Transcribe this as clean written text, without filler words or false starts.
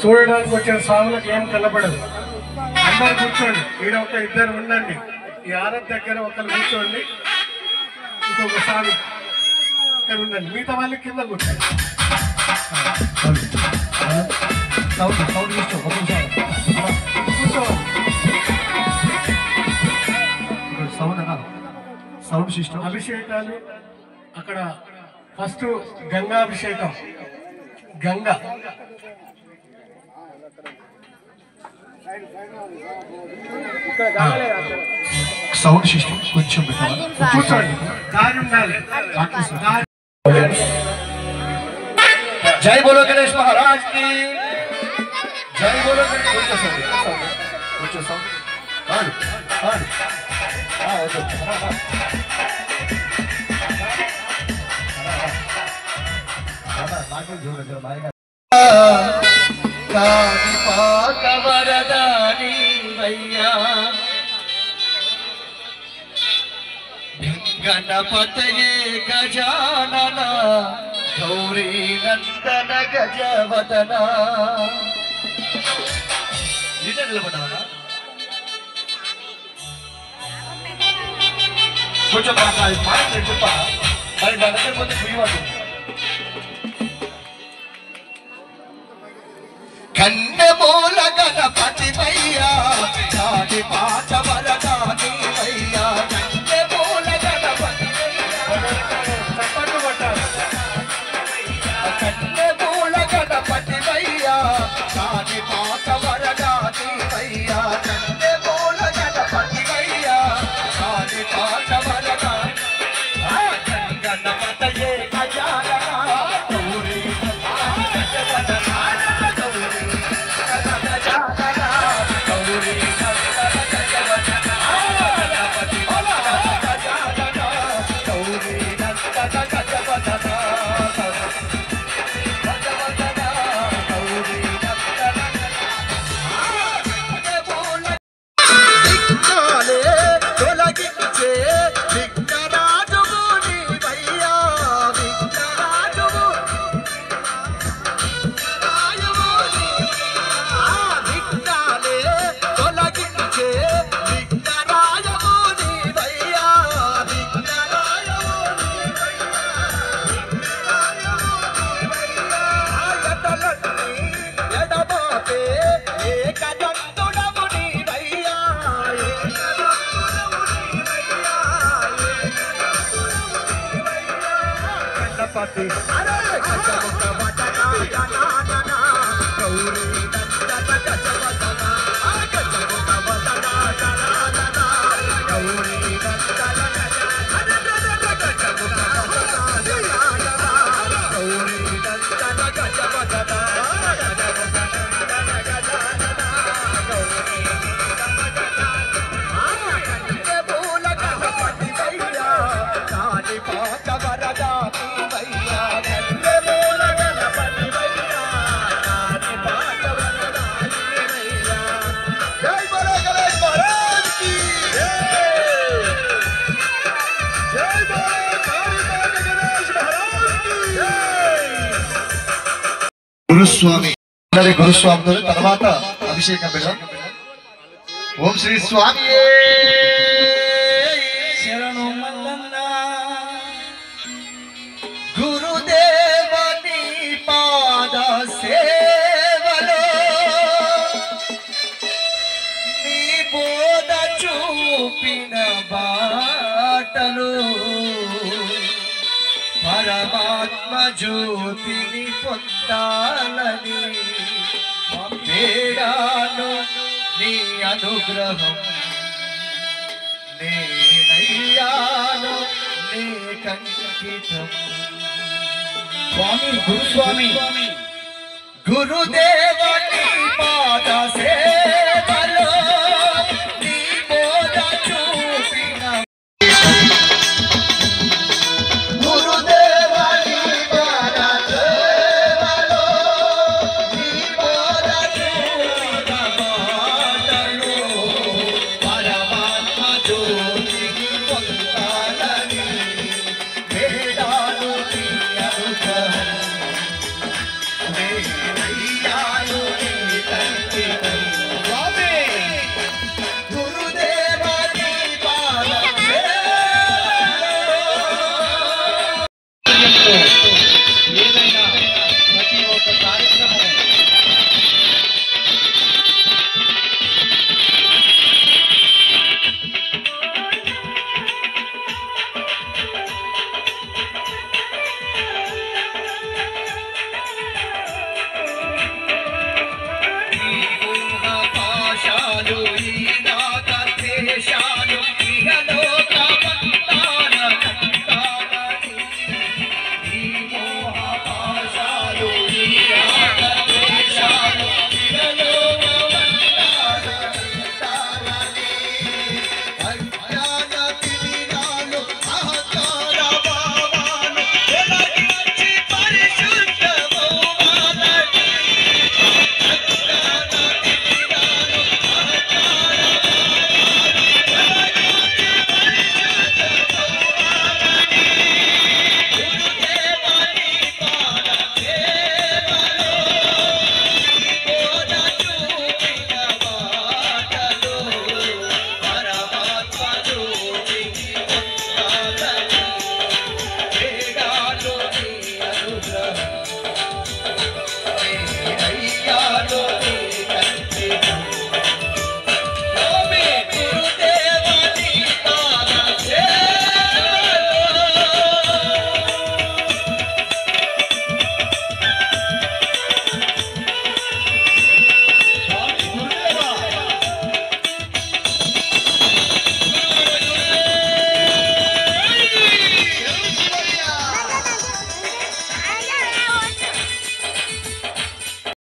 చూడడానికి వచ్చిన స్వాములకు ఏం కనపడదు. అందరు కూర్చోండి, ఈడ ఒక ఇద్దరు ఉండండి, ఈ ఆరతి దగ్గర ఒకరు కూర్చోండి, ఇంకొక స్వామి ఇక్కడ ఉండండి, మిగతా వాళ్ళు కింద కూర్చోండి. సౌండ్ సిస్టమ్ అభిషేకాలు అక్కడ ఫస్ట్ గంగాభిషేకం. గంగా సౌండ్ సిస్టమ్ కొంచెం కూర్చోండి, దారి ఉండాలి. జై బోలో గణేష్ మహారాజ్ కి జై. బోలో కొంచెం సౌండ్ వరదాని వయ్యా గణపతయే గజానన గౌరీ నందన గజవదన. నిలబడ్డా కొంచెం మాట చెప్ప మరి నా దగ్గర పోతే పుయ్యవాడు. కన్నెమూల గణపతి వయ్యా చాటి పాట వరదాని వయ్యా. కన్నెమూల గణపతి కన్నెమూల గణపతి వయ్యా చాటి పాట వరదాని వయ్యా. కన్నెమూల గణపతి వయ్యా చాటి పాట వరదాని. గణపతయే గజానన గౌరీ గురుస్వామి గురుస్వామి తర్వాత అభిషేకం పెడదాం. ఓం శ్రీ స్వామి గురుదేవని పాద సేవలో నీ బోధ చూపిన బాటలు పరమాత్మ జ్యోతిని పొందాలని వేడాను నీ అనుగ్రహం నేనయ్యాను నీ కంకితం. స్వామి గురుస్వామి గురుదేవని పాద సేవ